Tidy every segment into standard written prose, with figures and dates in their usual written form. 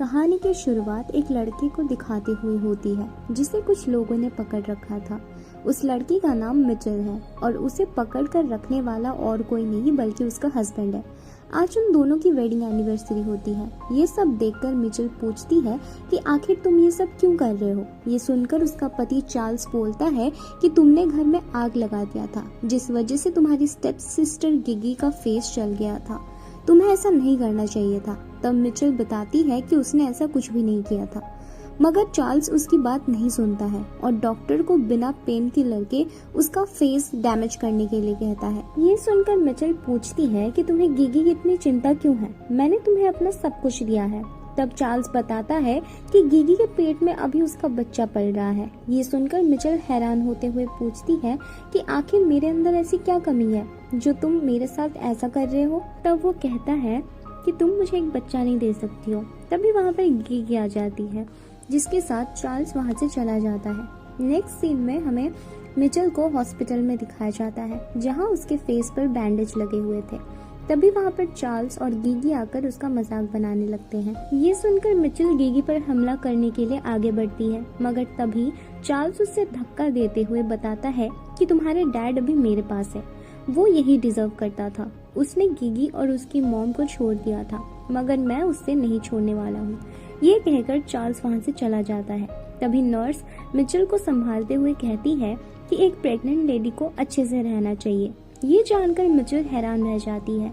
कहानी की शुरुआत एक लड़के को दिखाते हुए होती है जिसे कुछ लोगों ने पकड़ रखा था। उस लड़की का नाम मिचेल है और उसे पकड़ कर रखने वाला और कोई नहीं बल्कि उसका हस्बैंड है। आज उन दोनों की वेडिंग एनिवर्सरी होती है। ये सब देखकर मिचेल पूछती है कि आखिर तुम ये सब क्यों कर रहे हो। ये सुनकर उसका पति चार्ल्स बोलता है कि तुमने घर में आग लगा दिया था जिस वजह से तुम्हारी स्टेप सिस्टर गिगी का फेस जल गया था। तुम्हें ऐसा नहीं करना चाहिए था। तब मिचेल बताती है कि उसने ऐसा कुछ भी नहीं किया था, मगर चार्ल्स उसकी बात नहीं सुनता है और डॉक्टर को बिना पेन किलर के उसका फेस डैमेज करने के लिए कहता है। ये सुनकर मिचेल पूछती है कि तुम्हें गिगी की इतनी चिंता क्यों है, मैंने तुम्हें अपना सब कुछ दिया है। तब चार्ल्स बताता है कि गिगी के पेट में अभी उसका बच्चा पल रहा है। ये सुनकर मिचेल हैरान होते हुए पूछती है कि आखिर मेरे अंदर ऐसी क्या कमी है जो तुम मेरे साथ ऐसा कर रहे हो। तब वो कहता है कि तुम मुझे एक बच्चा नहीं दे सकती हो। तभी वहाँ पर गिगी आ जाती है जिसके साथ चार्ल्स वहाँ से चला जाता है। नेक्स्ट सीन में हमें मिचेल को हॉस्पिटल में दिखाया जाता है जहाँ उसके फेस पर बैंडेज लगे हुए थे। तभी वहाँ पर चार्ल्स और गिगी आकर उसका मजाक बनाने लगते हैं। ये सुनकर मिचेल गिगी पर हमला करने के लिए आगे बढ़ती है, मगर तभी चार्ल्स उससे धक्का देते हुए बताता है कि तुम्हारे डैड अभी मेरे पास है, वो यही डिजर्व करता था। उसने गिगी और उसकी मॉम को छोड़ दिया था, मगर मैं उससे नहीं छोड़ने वाला हूँ। ये कहकर चार्ल्स वहाँ से चला जाता है। तभी नर्स मिचेल को संभालते हुए कहती है कि एक प्रेग्नेंट लेडी को अच्छे से रहना चाहिए। ये जानकर मिचेल हैरान रह जाती है।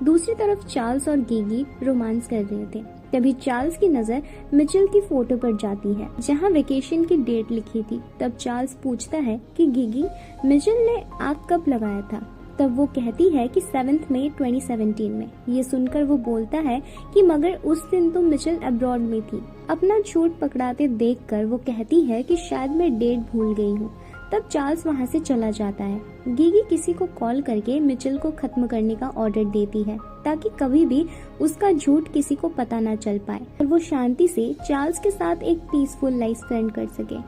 दूसरी तरफ चार्ल्स और गिगी रोमांस कर रहे थे। तभी चार्ल्स की नजर मिचेल की फोटो पर जाती है जहाँ वेकेशन की डेट लिखी थी। तब चार्ल्स पूछता है कि गिगी, मिचेल ने आग कब लगाया था। तब वो कहती है कि 7 मई 2017 में। ये सुनकर वो बोलता है कि मगर उस दिन तो मिचेल अब्रॉड में थी। अपना झूठ पकड़ाते देखकर वो कहती है कि शायद मैं डेट भूल गई हूँ। तब चार्ल्स वहाँ से चला जाता है। गिगी किसी को कॉल करके मिचेल को खत्म करने का ऑर्डर देती है ताकि कभी भी उसका झूठ किसी को पता न चल पाए और वो शांति से चार्ल्स के साथ एक पीसफुल लाइफ स्पेंड कर सके।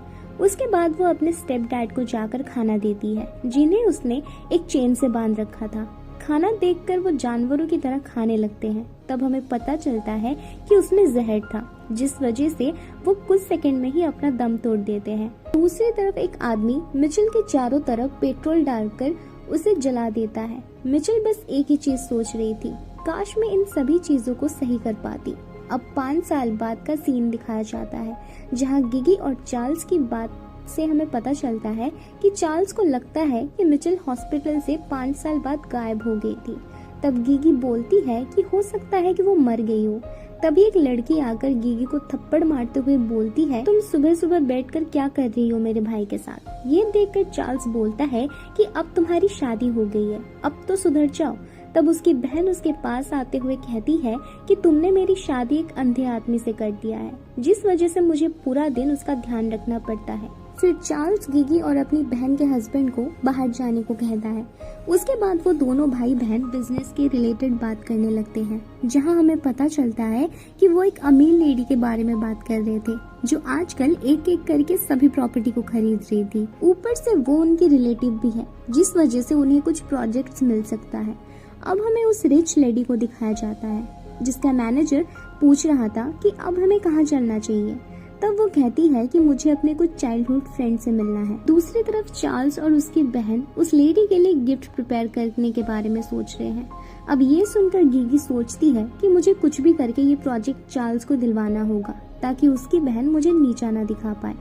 उसके बाद वो अपने स्टेप डैड को जाकर खाना देती है जिन्हें उसने एक चेन से बांध रखा था। खाना देखकर वो जानवरों की तरह खाने लगते हैं। तब हमें पता चलता है कि उसमें जहर था जिस वजह से वो कुछ सेकंड में ही अपना दम तोड़ देते हैं। दूसरी तरफ एक आदमी मिचेल के चारों तरफ पेट्रोल डालकर उसे जला देता है। मिचेल बस एक ही चीज सोच रही थी, काश मैं इन सभी चीजों को सही कर पाती। अब 5 साल बाद का सीन दिखाया जाता है जहाँ गिगी और चार्ल्स की बात से हमें पता चलता है कि चार्ल्स को लगता है कि मिचेल हॉस्पिटल से 5 साल बाद गायब हो गई थी। तब गिगी बोलती है कि हो सकता है कि वो मर गई हो। तभी एक लड़की आकर गिगी को थप्पड़ मारते हुए बोलती है, तुम सुबह सुबह बैठकर क्या कर रही हो मेरे भाई के साथ। ये देखकर चार्ल्स बोलता है कि अब तुम्हारी शादी हो गई है, अब तो सुधर जाओ। तब उसकी बहन उसके पास आते हुए कहती है कि तुमने मेरी शादी एक अंधे आदमी से कर दिया है जिस वजह से मुझे पूरा दिन उसका ध्यान रखना पड़ता है। फिर चार्ल्स गिगी और अपनी बहन के हस्बैंड को बाहर जाने को कहता है। उसके बाद वो दोनों भाई बहन बिजनेस के रिलेटेड बात करने लगते हैं जहां हमें पता चलता है कि वो एक अमीर लेडी के बारे में बात कर रहे थे जो आजकल एक एक करके सभी प्रॉपर्टी को खरीद रही थी। ऊपर से वो उनकी रिलेटिव भी है जिस वजह से उन्हें कुछ प्रोजेक्ट्स मिल सकता है। अब हमें उस रिच लेडी को दिखाया जाता है जिसका मैनेजर पूछ रहा था कि अब हमें कहाँ चलना चाहिए। तब वो कहती है कि मुझे अपने कुछ चाइल्डहुड फ्रेंड से मिलना है। दूसरी तरफ चार्ल्स और उसकी बहन उस लेडी के लिए गिफ्ट प्रिपेयर करने के बारे में सोच रहे हैं। अब ये सुनकर गिगी सोचती है कि मुझे कुछ भी करके ये प्रोजेक्ट चार्ल्स को दिलवाना होगा ताकि उसकी बहन मुझे नीचा ना दिखा पाए।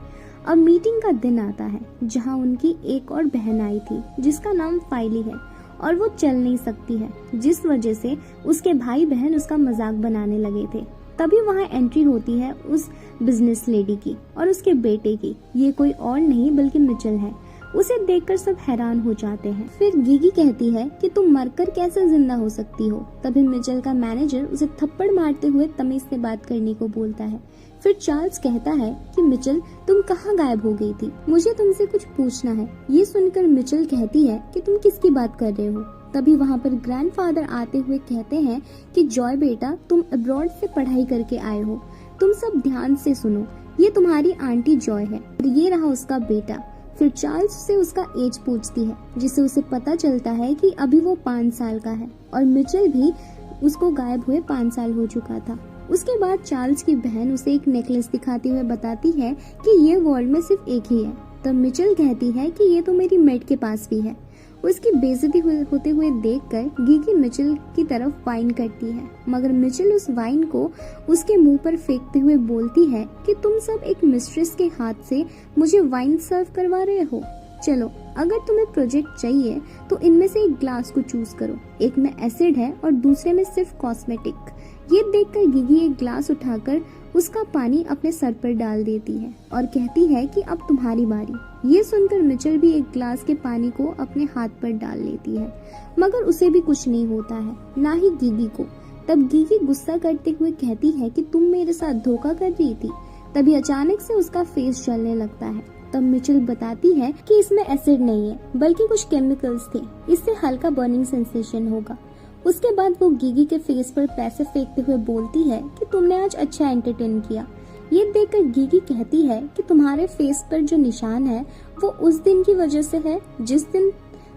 अब मीटिंग का दिन आता है जहाँ उनकी एक और बहन आई थी जिसका नाम फाइली है और वो चल नहीं सकती है जिस वजह से उसके भाई बहन उसका मजाक बनाने लगे थे। तभी वहाँ एंट्री होती है उस बिजनेस लेडी की और उसके बेटे की। ये कोई और नहीं बल्कि मिचेल है। उसे देखकर सब हैरान हो जाते हैं। फिर गिगी कहती है कि तुम मरकर कैसे जिंदा हो सकती हो। तभी मिचेल का मैनेजर उसे थप्पड़ मारते हुए तमीज से बात करने को बोलता है। फिर चार्ल्स कहता है कि मिचेल तुम कहाँ गायब हो गई थी, मुझे तुमसे कुछ पूछना है। ये सुनकर मिचेल कहती है कि तुम किसकी बात कर रहे हो। तभी वहाँ पर ग्रैंडफादर आते हुए कहते हैं कि जॉय बेटा, तुम अब्रॉड से पढ़ाई करके आए हो, तुम सब ध्यान से सुनो, ये तुम्हारी आंटी जॉय है और ये रहा उसका बेटा। फिर चार्ल्स से उसका एज पूछती है जिससे उसे पता चलता है कि अभी वो 5 साल का है और मिचेल भी उसको गायब हुए 5 साल हो चुका था। उसके बाद चार्ल्स की बहन उसे एक नेकलेस दिखाते हुए बताती है कि ये वर्ल्ड में सिर्फ एक ही है। तब मिचेल कहती है कि ये तो मेरी मेड के पास भी है। उसकी बेइज्जती होते हुए देखकर गीगी मिचेल की तरफ वाइन करती है, मगर मिचेल उस वाइन को उसके मुंह पर फेंकते हुए बोलती है कि तुम सब एक मिस्ट्रेस के हाथ से मुझे वाइन सर्व करवा रहे हो। चलो, अगर तुम्हें प्रोजेक्ट चाहिए तो इनमें से एक ग्लास को चूज करो, एक में एसिड है और दूसरे में सिर्फ कॉस्मेटिक। ये देखकर गीगी एक ग्लास उठाकर उसका पानी अपने सर पर डाल देती है और कहती है कि अब तुम्हारी बारी। ये सुनकर मिचेल भी एक ग्लास के पानी को अपने हाथ पर डाल लेती है, मगर उसे भी कुछ नहीं होता है, ना ही गीगी को। तब गीगी गुस्सा करते हुए कहती है कि तुम मेरे साथ धोखा कर रही थी। तभी अचानक से उसका फेस जलने लगता है। तब मिचेल बताती है कि इसमें एसिड नहीं है बल्कि कुछ केमिकल्स थे, इससे हल्का बर्निंग सेंसेशन होगा। उसके बाद वो गीगी के फेस पर पैसे फेंकते हुए बोलती है कि तुमने आज अच्छा एंटरटेन किया। ये देखकर गीगी कहती है कि तुम्हारे फेस पर जो निशान है वो उस दिन की वजह से है जिस दिन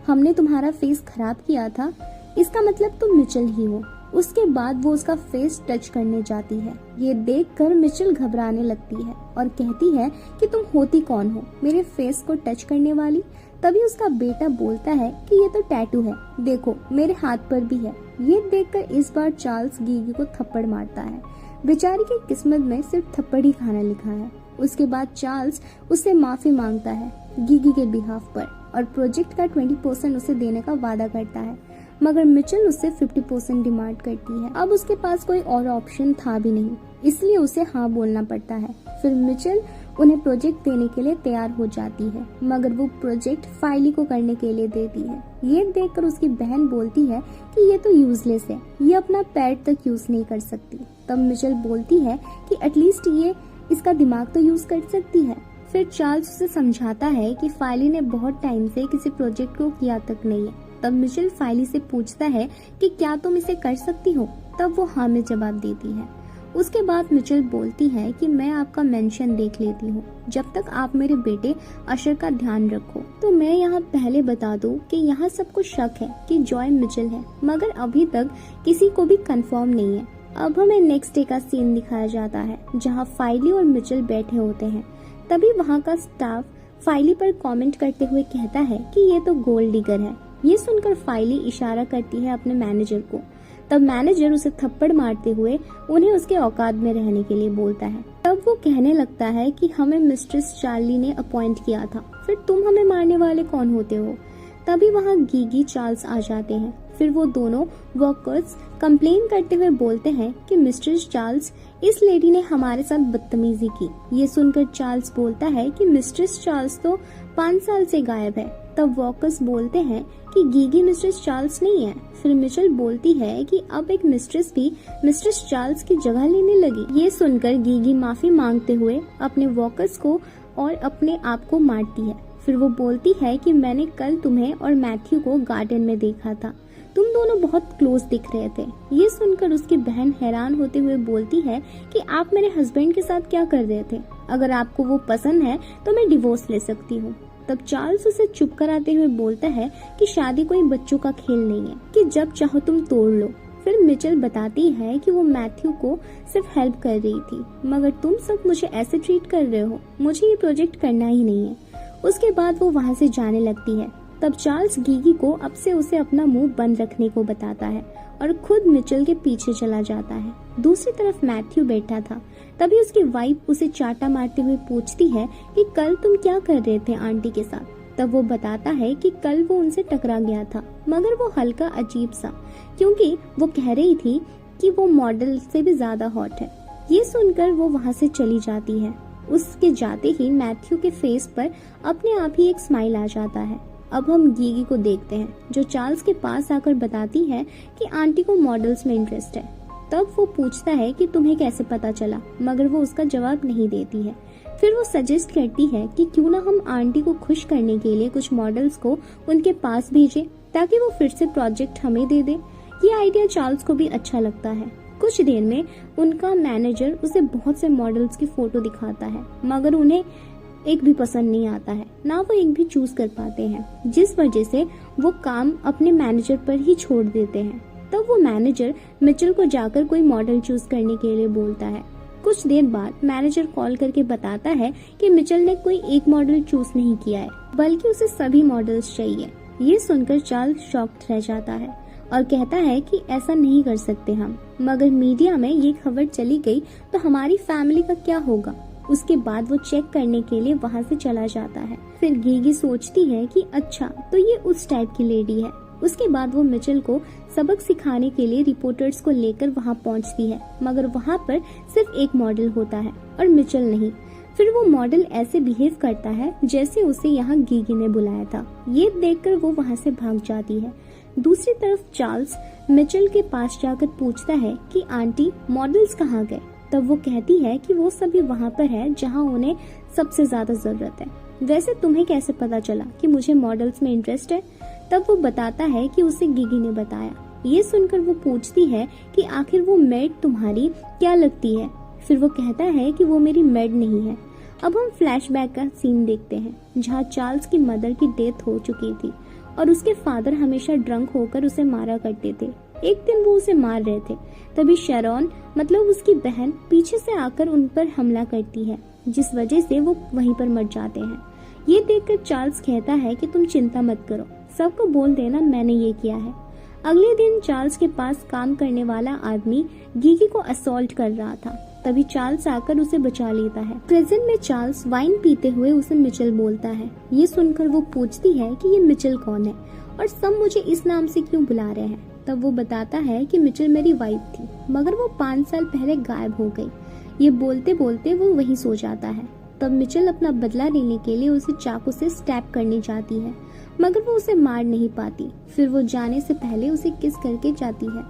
हमने तुम्हारा फेस खराब किया था। इसका मतलब तुम मिचेल ही हो। उसके बाद वो उसका फेस टच करने जाती है। ये देखकर मिचेल घबराने लगती है और कहती है कि तुम होती कौन हो, मेरे फेस को टच करने वाली। तभी उसका बेटा बोलता है कि ये तो टैटू है, देखो मेरे हाथ पर भी है। ये देखकर इस बार चार्ल्स गीगी को थप्पड़ मारता है। बेचारी की किस्मत में सिर्फ थप्पड़ ही खाना लिखा है। उसके बाद चार्ल्स उससे माफी मांगता है गीगी के बिहाफ पर और प्रोजेक्ट का 20% उसे देने का वादा करता है, मगर मिचेल उससे 50% डिमांड करती है। अब उसके पास कोई और ऑप्शन था भी नहीं, इसलिए उसे हाँ बोलना पड़ता है। फिर मिचेल उन्हें प्रोजेक्ट देने के लिए तैयार हो जाती है, मगर वो प्रोजेक्ट फाइली को करने के लिए देती है। ये देखकर उसकी बहन बोलती है कि ये तो यूजलेस है, ये अपना पैर तक यूज नहीं कर सकती। तब मिचेल बोलती है कि एटलीस्ट ये इसका दिमाग तो यूज कर सकती है। फिर चार्ल्स उसे समझाता है कि फाइली ने बहुत टाइम से किसी प्रोजेक्ट को किया तक नहीं है। तब मिचेल फाइली से पूछता है कि क्या तुम इसे कर सकती हो। तब वो हाँ में जवाब देती है। उसके बाद मिचेल बोलती है कि मैं आपका मेंशन देख लेती हूँ, जब तक आप मेरे बेटे अशर का ध्यान रखो। तो मैं यहाँ पहले बता दूँ कि यहाँ सबको शक है कि जॉय मिचेल है, मगर अभी तक किसी को भी कंफर्म नहीं है। अब हमें नेक्स्ट डे का सीन दिखाया जाता है जहाँ फाइली और मिचेल बैठे होते हैं। तभी वहाँ का स्टाफ फाइली पर कमेंट करते हुए कहता है कि ये तो गोल्ड डिगर है। ये सुनकर फाइली इशारा करती है अपने मैनेजर को। तब मैनेजर उसे थप्पड़ मारते हुए उन्हें उसके औकात में रहने के लिए बोलता है। तब वो कहने लगता है कि हमें मिस्ट्रेस चार्ली ने अपॉइंट किया था, फिर तुम हमें मारने वाले कौन होते हो। तभी वहाँ गीगी चार्ल्स आ जाते हैं। फिर वो दोनों वर्कर्स कंप्लेन करते हुए बोलते हैं कि मिस्ट्रेस चार्ल्स, इस लेडी ने हमारे साथ बदतमीजी की। ये सुनकर चार्ल्स बोलता है कि मिस्ट्रेस चार्ल्स तो 5 साल से गायब है। तब वर्कर्स बोलते हैं कि गीगी मिस्ट्रेस चार्ल्स नहीं है। फिर मिचेल बोलती है कि अब एक मिस्ट्रेस भी मिस्ट्रेस चार्ल्स की जगह लेने लगी। ये सुनकर गीगी माफी मांगते हुए अपने वर्कर्स को और अपने आप को मारती है। फिर वो बोलती है कि मैंने कल तुम्हें और मैथ्यू को गार्डन में देखा था, तुम दोनों बहुत क्लोज दिख रहे थे। ये सुनकर उसकी बहन हैरान होते हुए बोलती है कि आप मेरे हस्बैंड के साथ क्या कर रहे थे, अगर आपको वो पसंद है तो मैं डिवोर्स ले सकती हूँ। तब चार्ल्स उसे चुप कराते हुए बोलता है कि शादी कोई बच्चों का खेल नहीं है कि जब चाहो तुम तोड़ लो। फिर मिचेल बताती है कि वो मैथ्यू को सिर्फ हेल्प कर रही थी, मगर तुम सब मुझे ऐसे ट्रीट कर रहे हो, मुझे ये प्रोजेक्ट करना ही नहीं है। उसके बाद वो वहाँ से जाने लगती है। तब चार्ल्स गीगी को अब से उसे अपना मुंह बंद रखने को बताता है और खुद मिचेल के पीछे चला जाता है। दूसरी तरफ मैथ्यू बैठा था। तभी उसकी वाइफ उसे चाटा मारते हुए पूछती है कि कल तुम क्या कर रहे थे आंटी के साथ। तब वो बताता है कि कल वो उनसे टकरा गया था, मगर वो हल्का अजीब सा, क्योंकि वो कह रही थी कि वो मॉडल से भी ज्यादा हॉट है। ये सुनकर वो वहाँ से चली जाती है। उसके जाते ही मैथ्यू के फेस पर अपने आप ही एक स्माइल आ जाता है। अब हम गीगी को देखते हैं, जो चार्ल्स के पास आकर बताती है कि आंटी को मॉडल्स में इंटरेस्ट है। तब वो पूछता है कि तुम्हें कैसे पता चला, मगर वो उसका जवाब नहीं देती है। फिर वो सजेस्ट करती है कि क्यों ना हम आंटी को खुश करने के लिए कुछ मॉडल्स को उनके पास भेजें, ताकि वो फिर से प्रोजेक्ट हमें दे दे। ये आइडिया चार्ल्स को भी अच्छा लगता है। कुछ देर में उनका मैनेजर उसे बहुत से मॉडल्स की फोटो दिखाता है, मगर उन्हें एक भी पसंद नहीं आता है, ना वो एक भी चूज कर पाते हैं, जिस वजह से वो काम अपने मैनेजर पर ही छोड़ देते हैं। तब वो मैनेजर मिचेल को जाकर कोई मॉडल चूज करने के लिए बोलता है। कुछ देर बाद मैनेजर कॉल करके बताता है कि मिचेल ने कोई एक मॉडल चूज नहीं किया है, बल्कि उसे सभी मॉडल्स चाहिए। ये सुनकर चार्ल्स शॉक्ड रह जाता है और कहता है कि ऐसा नहीं कर सकते हम, मगर मीडिया में ये खबर चली गई तो हमारी फैमिली का क्या होगा। उसके बाद वो चेक करने के लिए वहाँ से चला जाता है। फिर गीगी सोचती है कि अच्छा तो ये उस टाइप की लेडी है। उसके बाद वो मिचेल को सबक सिखाने के लिए रिपोर्टर्स को लेकर वहाँ पहुँचती है, मगर वहाँ पर सिर्फ एक मॉडल होता है और मिचेल नहीं। फिर वो मॉडल ऐसे बिहेव करता है जैसे उसे यहाँ गीगी ने बुलाया था। ये देखकर वो वहाँ से भाग जाती है। दूसरी तरफ चार्ल्स मिचेल के पास जाकर पूछता है कि आंटी मॉडल्स कहाँ गए। तब वो कहती है कि वो सभी वहाँ पर है जहाँ उन्हें सबसे ज्यादा जरूरत है। वैसे तुम्हें कैसे पता चला कि मुझे मॉडल्स में इंटरेस्ट है? तब वो बताता है कि उसे गीगी ने बताया। ये सुनकर वो पूछती है कि आखिर वो मेड तुम्हारी क्या लगती है। फिर वो कहता है कि वो मेरी मेड नहीं है। अब हम फ्लैशबैक का सीन देखते हैं जहाँ चार्ल्स की मदर की डेथ हो चुकी थी और उसके फादर हमेशा ड्रंक होकर उसे मारा करते थे। एक दिन वो उसे मार रहे थे, तभी शैरॉन मतलब उसकी बहन पीछे से आकर उन पर हमला करती है, जिस वजह से वो वहीं पर मर जाते हैं। ये देखकर चार्ल्स कहता है कि तुम चिंता मत करो, सबको बोल देना मैंने ये किया है। अगले दिन चार्ल्स के पास काम करने वाला आदमी गीगी को असॉल्ट कर रहा था, तभी चार्ल्स आकर उसे बचा लेता है। प्रेजेंट में चार्ल्स वाइन पीते हुए उसे मिचेल बोलता है। ये सुनकर वो पूछती है कि ये मिचेल कौन है और सब मुझे इस नाम से क्यों बुला रहे हैं। तब वो बताता है कि मिचेल मेरी वाइफ थी, मगर वो 5 साल पहले गायब हो गई। ये बोलते बोलते वो वहीं सो जाता है। तब मिचेल अपना बदला लेने के लिए उसे चाकू से स्टैब करने जाती है, मगर वो उसे मार नहीं पाती। फिर वो जाने से पहले उसे किस करके जाती है।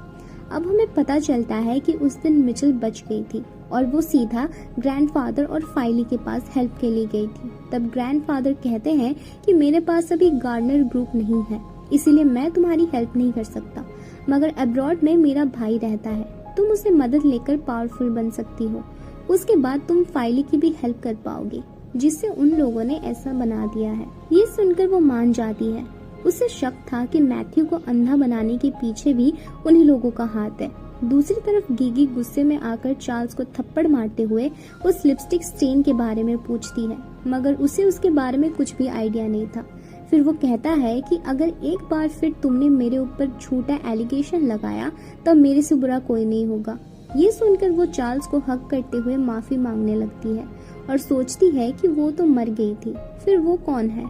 अब हमें पता चलता है कि उस दिन मिचेल बच गई थी और वो सीधा ग्रैंडफादर और फाइली के पास हेल्प के लिए गई थी। तब ग्रैंडफादर कहते हैं कि मेरे पास अभी गार्डनर ग्रुप नहीं है, इसीलिए मैं तुम्हारी हेल्प नहीं कर सकता, मगर अब्रॉड में मेरा भाई रहता है, तुम उसे मदद लेकर पावरफुल बन सकती हो। उसके बाद तुम फाइली की भी हेल्प कर पाओगे, जिससे उन लोगों ने ऐसा बना दिया है। ये सुनकर वो मान जाती है। उसे शक था कि मैथ्यू को अंधा बनाने के पीछे भी उन्हीं लोगों का हाथ है। दूसरी तरफ गीगी गुस्से में आकर चार्ल्स को थप्पड़ मारते हुए उस लिपस्टिक स्टेन के बारे में पूछती है, मगर उसे उसके बारे में कुछ भी आइडिया नहीं था। फिर वो कहता है कि अगर एक बार फिर तुमने मेरे ऊपर झूठा एलिगेशन लगाया तब मेरे से बुरा कोई नहीं होगा। ये सुनकर वो चार्ल्स को हक करते हुए माफी मांगने लगती है और सोचती है कि वो तो मर गई थी, फिर वो कौन है।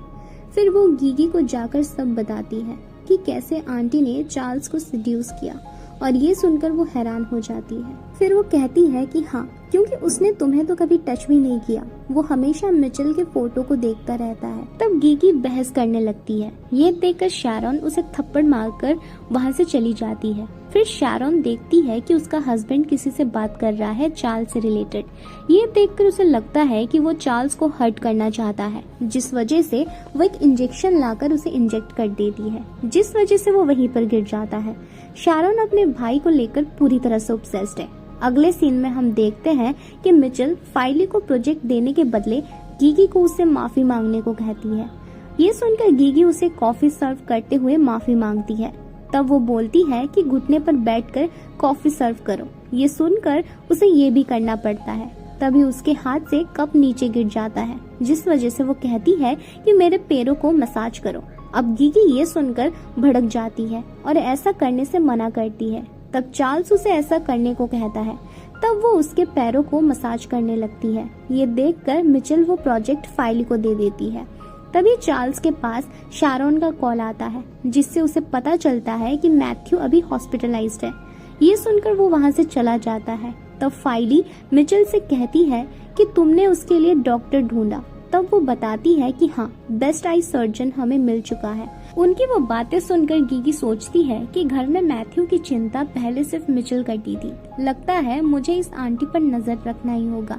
फिर वो गीगी को जाकर सब बताती है कि कैसे आंटी ने चार्ल्स को सेड्यूस किया, और ये सुनकर वो हैरान हो जाती है। फिर वो कहती है कि हाँ, क्योंकि उसने तुम्हें तो कभी टच भी नहीं किया, वो हमेशा मिचेल के फोटो को देखता रहता है। तब गीगी बहस करने लगती है। ये देखकर शैरॉन उसे थप्पड़ मारकर वहाँ से चली जाती है। फिर शैरॉन देखती है कि उसका हस्बैंड किसी से बात कर रहा है चार्ल्स से रिलेटेड। ये देखकर उसे लगता है कि वो चार्ल्स को हर्ट करना चाहता है, जिस वजह से वो एक इंजेक्शन लाकर उसे इंजेक्ट कर देती है, जिस वजह से वो वहीं पर गिर जाता है। शैरॉन अपने भाई को लेकर पूरी तरह से ऑब्सेस्ड है। अगले सीन में हम देखते हैं कि मिचेल फाइली को प्रोजेक्ट देने के बदले गीगी को उससे माफी मांगने को कहती है। ये सुनकर गीगी उसे कॉफी सर्व करते हुए माफी मांगती है। तब वो बोलती है कि घुटने पर बैठकर कॉफी सर्व करो। ये सुनकर उसे ये भी करना पड़ता है। तभी उसके हाथ से कप नीचे गिर जाता है, जिस वजह से वो कहती है कि मेरे पैरों को मसाज करो। अब गीगी ये सुनकर भड़क जाती है और ऐसा करने से मना करती है। तब चार्ल्स उसे ऐसा करने को कहता है। तब वो उसके पैरों को मसाज करने लगती है। ये देखकर मिचेल वो प्रोजेक्ट फाइली को दे देती है। तभी चार्ल्स के पास शैरॉन का कॉल आता है, जिससे उसे पता चलता है कि मैथ्यू अभी हॉस्पिटलाइज्ड है। ये सुनकर वो वहाँ से चला जाता है। तब फाइली मिचेल से कहती है कि तुमने उसके लिए डॉक्टर ढूंढा। तब वो बताती है कि हाँ, बेस्ट आई सर्जन हमें मिल चुका है। उनकी वो बातें सुनकर गीगी सोचती है कि घर में मैथ्यू की चिंता पहले सिर्फ मिचेल करती थी। लगता है मुझे इस आंटी पर नजर रखना ही होगा।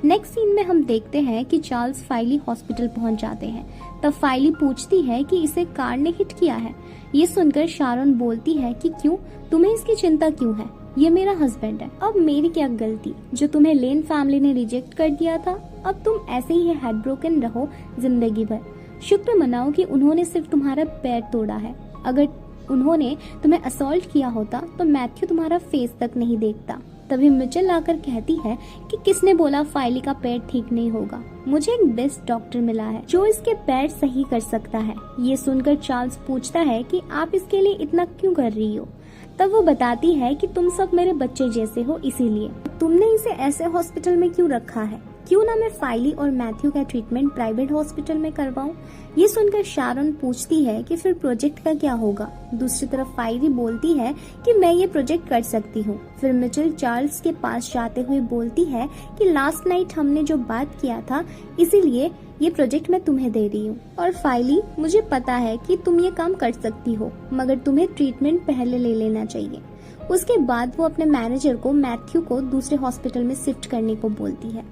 नेक्स्ट सीन में हम देखते हैं कि चार्ल्स फाइली हॉस्पिटल पहुंच जाते हैं। तब फाइली पूछती है कि इसे कार ने हिट किया है। ये सुनकर शैरॉन बोलती है कि क्यों, तुम्हें इसकी चिंता क्यों है, ये मेरा हस्बैंड है। अब मेरी क्या गलती जो तुम्हें लेन फैमिली ने रिजेक्ट कर दिया था। अब तुम ऐसे ही हेड ब्रोकन रहो जिंदगी भर। शुक्र मनाओ कि उन्होंने सिर्फ तुम्हारा पैर तोड़ा है। अगर उन्होंने तुम्हें असॉल्ट किया होता तो मैथ्यू तुम्हारा फेस तक नहीं देखता। तभी मिचेल आकर कहती है कि किसने बोला फाइली का पैर ठीक नहीं होगा, मुझे एक बेस्ट डॉक्टर मिला है जो इसके पैर सही कर सकता है। ये सुनकर चार्ल्स पूछता है कि आप इसके लिए इतना क्यों कर रही हो। तब वो बताती है कि तुम सब मेरे बच्चे जैसे हो, इसीलिए तुमने इसे ऐसे हॉस्पिटल में क्यों रखा है, क्यों ना मैं फाइली और मैथ्यू का ट्रीटमेंट प्राइवेट हॉस्पिटल में करवाऊं। ये सुनकर शारन पूछती है कि फिर प्रोजेक्ट का क्या होगा। दूसरी तरफ फाइली बोलती है कि मैं ये प्रोजेक्ट कर सकती हूँ। फिर मिचेल चार्ल्स के पास जाते हुए बोलती है कि लास्ट नाइट हमने जो बात किया था, इसीलिए ये प्रोजेक्ट मैं तुम्हें दे रही हूँ। और फाइली, मुझे पता है कि तुम ये काम कर सकती हो, मगर तुम्हें ट्रीटमेंट पहले ले लेना चाहिए। उसके बाद वो अपने मैनेजर को मैथ्यू को दूसरे हॉस्पिटल में शिफ्ट करने को बोलती है।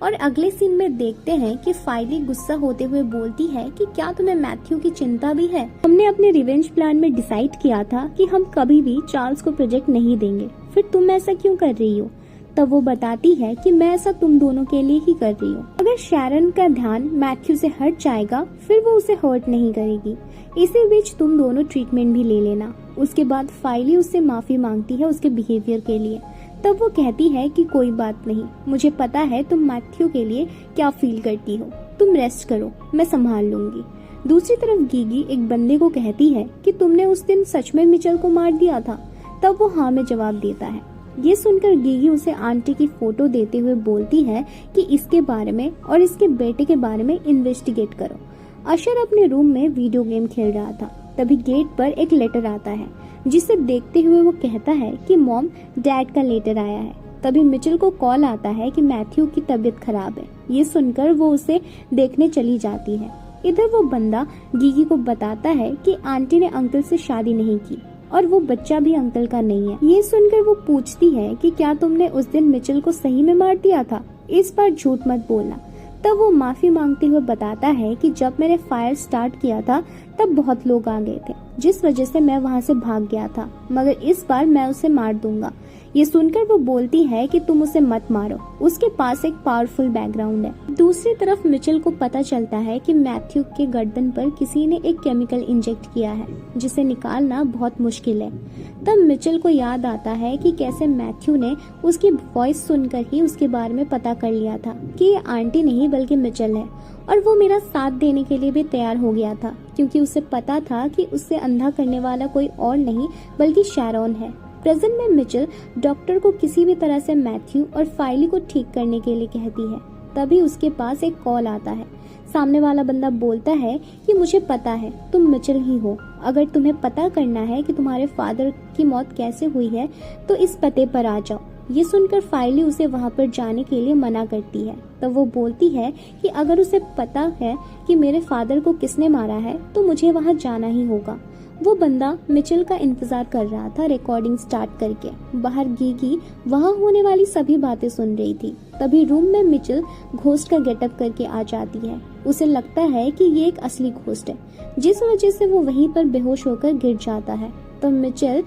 और अगले सीन में देखते हैं कि फाइली गुस्सा होते हुए बोलती है कि क्या तुम्हें मैथ्यू की चिंता भी है। हमने अपने रिवेंज प्लान में डिसाइड किया था कि हम कभी भी चार्ल्स को प्रोजेक्ट नहीं देंगे, फिर तुम ऐसा क्यों कर रही हो। तब वो बताती है कि मैं ऐसा तुम दोनों के लिए ही कर रही हूँ। अगर शैरन का ध्यान मैथ्यू से हट जाएगा फिर वो उसे हर्ट नहीं करेगी। इसी बीच तुम दोनों ट्रीटमेंट भी ले लेना। उसके बाद फाइली उससे माफी मांगती है उसके बिहेवियर के लिए। तब वो कहती है कि कोई बात नहीं, मुझे पता है तुम मैथ्यू के लिए क्या फील करती हो, तुम रेस्ट करो, मैं संभाल लूंगी। दूसरी तरफ गीगी एक बंदे को कहती है कि तुमने उस दिन सच में मिचेल को मार दिया था। तब वो हाँ में जवाब देता है। ये सुनकर गीगी उसे आंटी की फोटो देते हुए बोलती है कि इसके बारे में और इसके बेटे के बारे में इन्वेस्टिगेट करो। अशर अपने रूम में वीडियो गेम खेल रहा था। तभी गेट पर एक लेटर आता है, जिसे देखते हुए वो कहता है कि मॉम, डैड का लेटर आया है। तभी मिचेल को कॉल आता है कि मैथ्यू की तबीयत खराब है। ये सुनकर वो उसे देखने चली जाती है। इधर वो बंदा गीगी को बताता है कि आंटी ने अंकल से शादी नहीं की और वो बच्चा भी अंकल का नहीं है। ये सुनकर वो पूछती है कि क्या तुमने उस दिन मिचेल को सही में मार दिया था, इस बार झूठ मत बोलना। तब वो माफी मांगते हुए बताता है कि जब मैंने फायर स्टार्ट किया था तब बहुत लोग आ गए थे, जिस वजह से मैं वहाँ से भाग गया था, मगर इस बार मैं उसे मार दूंगा। ये सुनकर वो बोलती है कि तुम उसे मत मारो, उसके पास एक पावरफुल बैकग्राउंड है। दूसरी तरफ मिचेल को पता चलता है कि मैथ्यू के गर्दन पर किसी ने एक केमिकल इंजेक्ट किया है, जिसे निकालना बहुत मुश्किल है। तब मिचेल को याद आता है कि कैसे मैथ्यू ने उसकी वॉइस सुनकर ही उसके बारे में पता कर लिया था कि ये आंटी नहीं बल्कि मिचेल है, और वो मेरा साथ देने के लिए भी तैयार हो गया था, क्योंकि उसे पता था कि उससे अंधा करने वाला कोई और नहीं बल्कि शैरॉन है। प्रेजेंट में मिचेल डॉक्टर को किसी भी तरह से मैथ्यू और फाइली को ठीक करने के लिए कहती है। तभी उसके पास एक कॉल आता है। सामने वाला बंदा बोलता है कि मुझे पता है तुम मिचेल ही हो, अगर तुम्हें पता करना है कि तुम्हारे फादर की मौत कैसे हुई है तो इस पते पर आ जाओ। ये सुनकर फाइली उसे वहां पर जाने के लिए मना करती है। तो वो बोलती है कि अगर उसे पता है कि मेरे फादर को किसने मारा है तो मुझे वहां जाना ही होगा। वो बंदा मिचेल का इंतजार कर रहा था रिकॉर्डिंग स्टार्ट करके। बाहर गीगी वहां होने वाली सभी बातें सुन रही थी। तभी रूम में मिचेल घोस्ट का गेटअप करके आ जाती है। उसे लगता है कि ये एक असली घोस्ट है, जिस वजह से वो वहीं पर बेहोश होकर गिर जाता है। तो मिचेल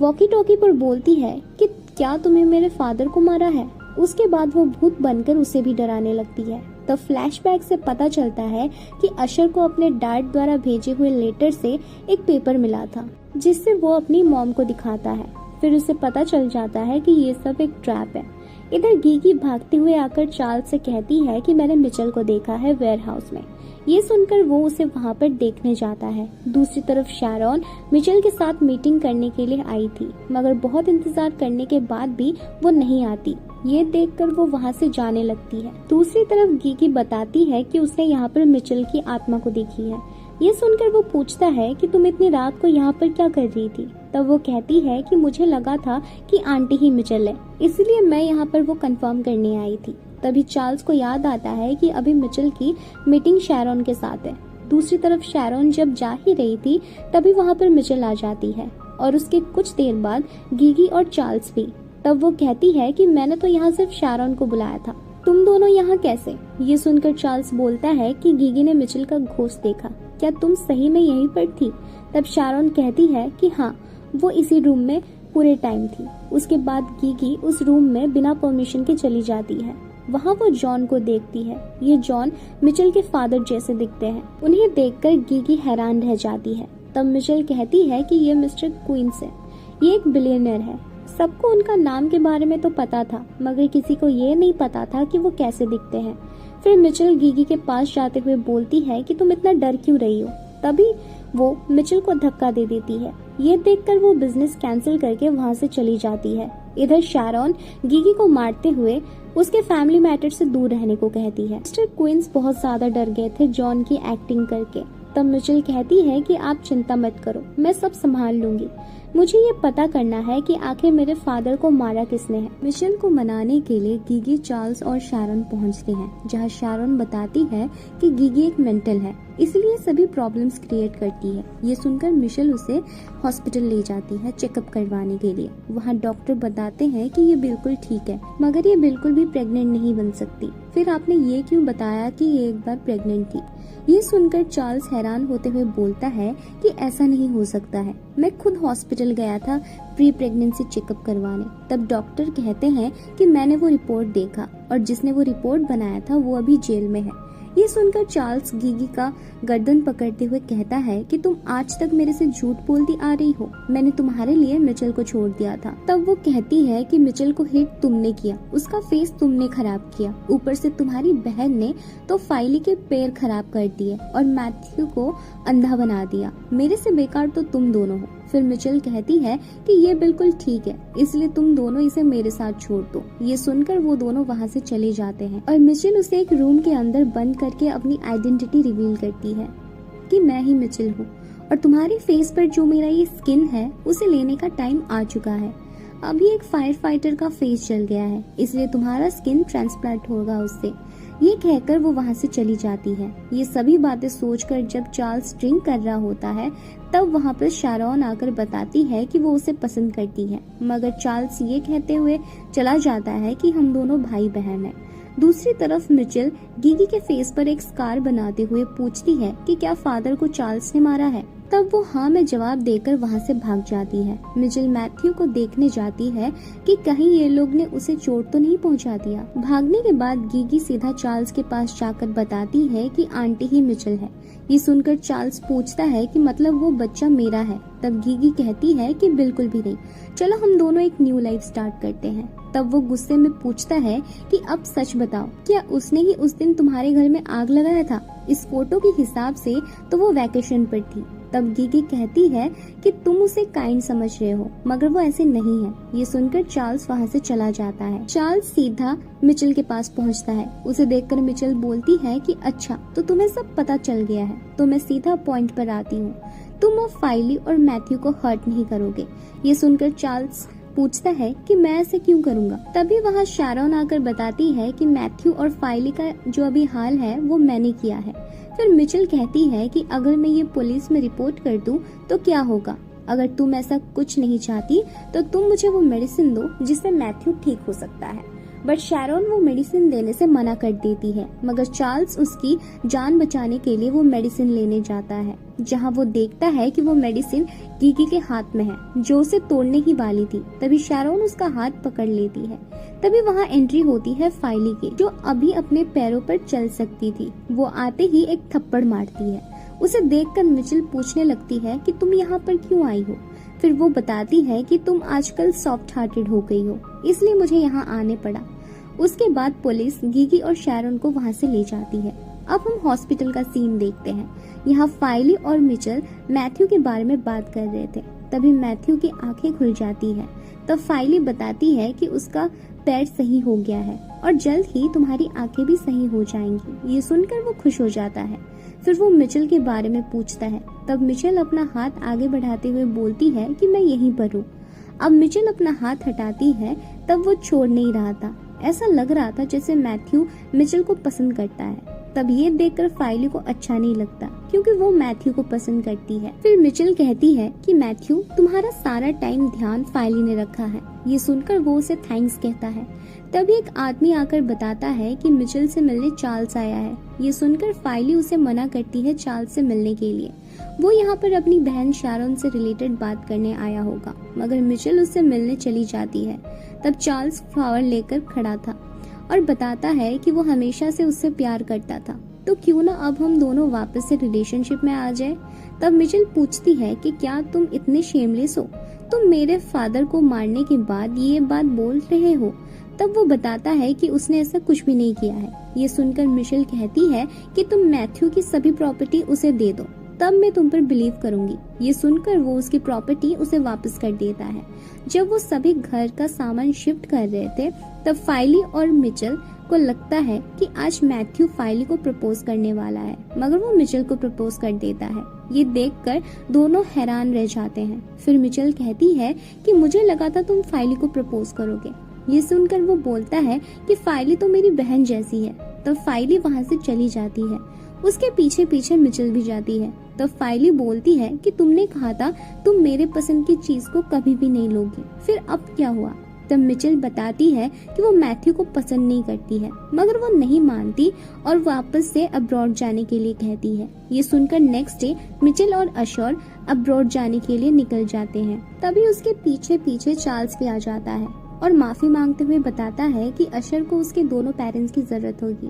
वॉकी टॉकी पर बोलती है कि क्या तुम्हें मेरे फादर को मारा है। उसके बाद वो भूत बनकर उसे भी डराने लगती है। तो फ्लैशबैक से पता चलता है कि अशर को अपने डैड द्वारा भेजे हुए लेटर से एक पेपर मिला था, जिससे वो अपनी मॉम को दिखाता है। फिर उसे पता चल जाता है कि ये सब एक ट्रैप है। इधर गीगी भागते हुए आकर चार्ल्स से कहती है कि मैंने मिचेल को देखा है वेयरहाउस में। ये सुनकर वो उसे वहां पर देखने जाता है। दूसरी तरफ शैरॉन मिचेल के साथ मीटिंग करने के लिए आई थी, मगर बहुत इंतजार करने के बाद भी वो नहीं आती। ये देखकर वो वहां से जाने लगती है। दूसरी तरफ गीगी बताती है कि उसने यहाँ पर मिचेल की आत्मा को देखी है। ये सुनकर वो पूछता है कि तुम इतनी रात को यहाँ पर क्या कर रही थी। तब वो कहती है कि मुझे लगा था कि आंटी ही मिचेल है, इसलिए मैं यहाँ पर वो कंफर्म करने आई थी। तभी चार्ल्स को याद आता है कि अभी मिचेल की मीटिंग शैरॉन के साथ है। दूसरी तरफ शैरॉन जब जा ही रही थी तभी वहाँ पर मिचेल आ जाती है, और उसके कुछ देर बाद गीगी और चार्ल्स भी। तब वो कहती है कि मैंने तो यहाँ सिर्फ शैरॉन को बुलाया था, तुम दोनों यहाँ कैसे। ये सुनकर चार्ल्स बोलता है कि गीगी ने मिचेल का घोस्ट देखा, क्या तुम सही में यहीं पर थी। तब शैरॉन कहती है कि हाँ, वो इसी रूम में पूरे टाइम थी। उसके बाद गीगी उस रूम में बिना परमिशन के चली जाती है। वहाँ वो जॉन को देखती है। ये जॉन मिचेल के फादर जैसे दिखते हैं। उन्हें देखकर गीगी हैरान रह जाती है। तब मिशेल कहती है कि ये मिस्टर क्वींस है, ये एक बिलियनर है। सबको उनका नाम के बारे में तो पता था, मगर किसी को ये नहीं पता था कि वो कैसे दिखते हैं। फिर मिचेल गीगी के पास जाते हुए बोलती है कि तुम इतना डर क्यों रही हो। तभी वो मिचेल को धक्का दे देती है। ये देखकर वो बिजनेस कैंसिल करके वहाँ से चली जाती है। इधर शारोन गीगी को मारते हुए उसके फैमिली मैटर से दूर रहने को कहती है। मिस्टर क्वींस बहुत ज्यादा डर गए थे जॉन की एक्टिंग करके। तब मिचेल कहती है कि आप चिंता मत करो, मैं सब संभाल लूंगी। मुझे ये पता करना है कि आखिर मेरे फादर को मारा किसने है। मिशेल को मनाने के लिए गीगी, चार्ल्स और शारोन पहुंचते हैं, जहां शारोन बताती है कि गीगी एक मेंटल है, इसलिए सभी प्रॉब्लम्स क्रिएट करती है। ये सुनकर मिशेल उसे हॉस्पिटल ले जाती है चेकअप करवाने के लिए। वहाँ डॉक्टर बताते हैं कि ये बिल्कुल ठीक है, मगर ये बिल्कुल भी प्रेग्नेंट नहीं बन सकती। फिर आपने ये क्यों बताया कि ये एक बार प्रेग्नेंट थी। ये सुनकर चार्ल्स हैरान होते हुए बोलता है कि ऐसा नहीं हो सकता है, मैं खुद हॉस्पिटल गया था प्री प्रेगनेंसी चेकअप करवाने। तब डॉक्टर कहते हैं कि मैंने वो रिपोर्ट देखा और जिसने वो रिपोर्ट बनाया था वो अभी जेल में है। ये सुनकर चार्ल्स गीगी का गर्दन पकड़ते हुए कहता है कि तुम आज तक मेरे से झूठ बोलती आ रही हो, मैंने तुम्हारे लिए मिचेल को छोड़ दिया था। तब वो कहती है कि मिचेल को हिट तुमने किया, उसका फेस तुमने खराब किया, ऊपर से तुम्हारी बहन ने तो फाइली के पैर खराब कर दिए और मैथ्यू को अंधा बना दिया। मेरे से बेकार तो तुम दोनों हो। फिर मिचेल कहती है कि ये बिल्कुल ठीक है, इसलिए तुम दोनों इसे मेरे साथ छोड़ दो। ये सुनकर वो दोनों वहाँ से चले जाते हैं और मिचेल उसे एक रूम के अंदर बंद करके अपनी आइडेंटिटी रिवील करती है कि मैं ही मिचेल हूँ और तुम्हारे फेस पर जो मेरा ये स्किन है उसे लेने का टाइम आ चुका है। अभी एक फायर फाइटर का फेस चल गया है, इसलिए तुम्हारा स्किन ट्रांसप्लांट होगा उससे। ये कहकर वो वहाँ से चली जाती है। ये सभी बातें सोचकर जब चार्ल्स ड्रिंक कर रहा होता है तब वहाँ पर शारोन आकर बताती है कि वो उसे पसंद करती है, मगर चार्ल्स ये कहते हुए चला जाता है कि हम दोनों भाई बहन हैं। दूसरी तरफ मिचेल गीगी के फेस पर एक स्कार बनाते हुए पूछती है कि क्या फादर को चार्ल्स ने मारा है। तब वो हाँ में जवाब देकर वहाँ से भाग जाती है। मिचेल मैथ्यू को देखने जाती है कि कहीं ये लोग ने उसे चोट तो नहीं पहुँचा दिया। भागने के बाद गीगी सीधा चार्ल्स के पास जाकर बताती है कि आंटी ही मिचेल है। ये सुनकर चार्ल्स पूछता है कि मतलब वो बच्चा मेरा है। तब गीगी कहती है कि बिल्कुल भी नहीं, चलो हम दोनों एक न्यू लाइफ स्टार्ट करते हैं। तब वो गुस्से में पूछता है कि अब सच बताओ, क्या उसने ही उस दिन तुम्हारे घर में आग लगाया था? इस फोटो के हिसाब से तो वो वैकेशन पर थी। तब गीगी कहती है कि तुम उसे काइंड समझ रहे हो, मगर वो ऐसे नहीं है। ये सुनकर चार्ल्स वहाँ से चला जाता है। चार्ल्स सीधा मिचेल के पास पहुँचता है। उसे देखकर मिचेल बोलती है कि अच्छा, तो तुम्हें सब पता चल गया है, तो मैं सीधा पॉइंट पर आती हूँ। तुम और फाइली और मैथ्यू को हर्ट नहीं करोगे। ये सुनकर चार्ल्स पूछता है कि मैं ऐसे क्यों करूँगा। तभी वहाँ शारोन आकर बताती है कि मैथ्यू और फाइली का जो अभी हाल है वो मैंने किया है। फिर मिचेल कहती है कि अगर मैं ये पुलिस में रिपोर्ट कर दूं तो क्या होगा। अगर तुम ऐसा कुछ नहीं चाहती तो तुम मुझे वो मेडिसिन दो जिससे मैथ्यू ठीक हो सकता है। बट शारोन वो मेडिसिन देने से मना कर देती है, मगर चार्ल्स उसकी जान बचाने के लिए वो मेडिसिन लेने जाता है, जहां वो देखता है कि वो मेडिसिन गीगी के हाथ में है जो उसे तोड़ने ही वाली थी। तभी शारोन उसका हाथ पकड़ लेती है। तभी वहां एंट्री होती है फाइली की, जो अभी अपने पैरों पर चल सकती थी। वो आते ही एक थप्पड़ मारती है। उसे देखकर मिचेल पूछने लगती है कि तुम यहाँ पर क्यों आई हो। फिर वो बताती है कि तुम आजकल सॉफ्ट हार्टेड हो गई हो, इसलिए मुझे यहाँ आने पड़ा। उसके बाद पुलिस गीगी और शारोन को वहाँ से ले जाती है। अब हम हॉस्पिटल का सीन देखते हैं। यहाँ फाइली और मिचेल मैथ्यू के बारे में बात कर रहे थे। तभी मैथ्यू की आंखें खुल जाती है। तब फाइली बताती है कि उसका पैर सही हो गया है और जल्द ही तुम्हारी आंखें भी सही हो जाएंगी। ये सुनकर वो खुश हो जाता है। फिर वो मिचेल के बारे में पूछता है। तब मिचेल अपना हाथ आगे बढ़ाते हुए बोलती है कि मैं यहीं पर हूँ। अब मिचेल अपना हाथ हटाती है, तब वो छोड़ नहीं रहा था। ऐसा लग रहा था जैसे मैथ्यू मिचेल को पसंद करता है। तब ये देखकर फाइली को अच्छा नहीं लगता, क्योंकि वो मैथ्यू को पसंद करती है। फिर मिचेल कहती है कि मैथ्यू, तुम्हारा सारा टाइम ध्यान फाइली ने रखा है। ये सुनकर वो उसे थैंक्स कहता है। तभी एक आदमी आकर बताता है कि मिचेल से मिलने चार्ल्स आया है। ये सुनकर फाइली उसे मना करती है चार्ल्स से मिलने के लिए। वो यहाँ पर अपनी बहन शारोन से रिलेटेड बात करने आया होगा, मगर मिचेल उससे मिलने चली जाती है। तब चार्ल्स फ्लावर लेकर खड़ा था और बताता है कि वो हमेशा से उससे प्यार करता था। तो क्यों ना अब हम दोनों वापस से रिलेशनशिप में आ जाए। तब मिचेल पूछती है कि क्या तुम इतने शेमलेस हो, तुम मेरे फादर को मारने के बाद ये बात बोल रहे हो। तब वो बताता है कि उसने ऐसा कुछ भी नहीं किया है। ये सुनकर मिचेल कहती है कि तुम मैथ्यू की सभी प्रॉपर्टी उसे दे दो, तब मैं तुम पर बिलीव करूंगी। ये सुनकर वो उसकी प्रॉपर्टी उसे वापस कर देता है। जब वो सभी घर का सामान शिफ्ट कर रहे थे, तब फाइली और मिचेल को लगता है कि आज मैथ्यू फाइली को प्रपोज करने वाला है, मगर वो मिचेल को प्रपोज कर देता है। ये देखकर दोनों हैरान रह जाते हैं। फिर मिचेल कहती है कि मुझे लगा था तुम फाइली को प्रपोज करोगे। ये सुनकर वो बोलता है कि फाइली तो मेरी बहन जैसी है। तब फाइली वहाँ से चली जाती है। उसके पीछे पीछे मिचेल भी जाती है। तब फाइली बोलती है कि तुमने कहा था तुम मेरे पसंद की चीज को कभी भी नहीं लोगी, फिर अब क्या हुआ। तब मिचेल बताती है कि वो मैथ्यू को पसंद नहीं करती है, मगर वो नहीं मानती और वापस से अब्रॉड जाने के लिए कहती है। ये सुनकर नेक्स्ट डे मिचेल और अशोर अब्रॉड जाने के लिए निकल जाते हैं। तभी उसके पीछे पीछे चार्ल्स भी आ जाता है और माफी मांगते हुए बताता है कि अशर को उसके दोनों पेरेंट्स की जरूरत होगी।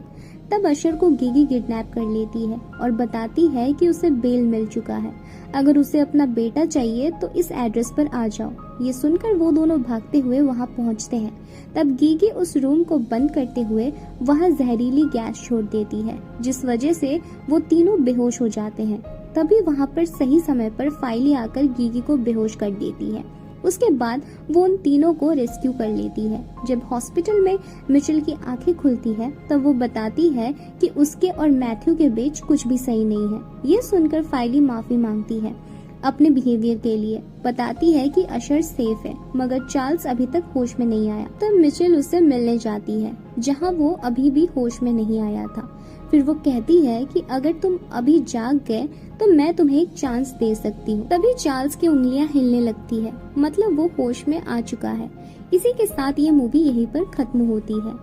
तब अशर को गिगी किडनैप कर लेती है और बताती है कि उसे बेल मिल चुका है, अगर उसे अपना बेटा चाहिए तो इस एड्रेस पर आ जाओ। ये सुनकर वो दोनों भागते हुए वहां पहुंचते हैं। तब गिगी उस रूम को बंद करते हुए वहां जहरीली गैस छोड़ देती है, जिस वजह से वो तीनों बेहोश हो जाते हैं। तभी वहां पर सही समय पर फाइली आकर गिगी को बेहोश कर देती है। उसके बाद वो उन तीनों को रेस्क्यू कर लेती है। जब हॉस्पिटल में मिचेल की आंखें खुलती है, तब वो बताती है कि उसके और मैथ्यू के बीच कुछ भी सही नहीं है। ये सुनकर फाइली माफी मांगती है अपने बिहेवियर के लिए, बताती है कि अशर सेफ है, मगर चार्ल्स अभी तक होश में नहीं आया। तब मिचेल उससे मिलने जाती है, जहाँ वो अभी भी होश में नहीं आया था। फिर वो कहती है कि अगर तुम अभी जाग गए तो मैं तुम्हें एक चांस दे सकती हूँ। तभी चार्ल्स की उंगलियां हिलने लगती है, मतलब वो होश में आ चुका है। इसी के साथ ये मूवी यहीं पर खत्म होती है।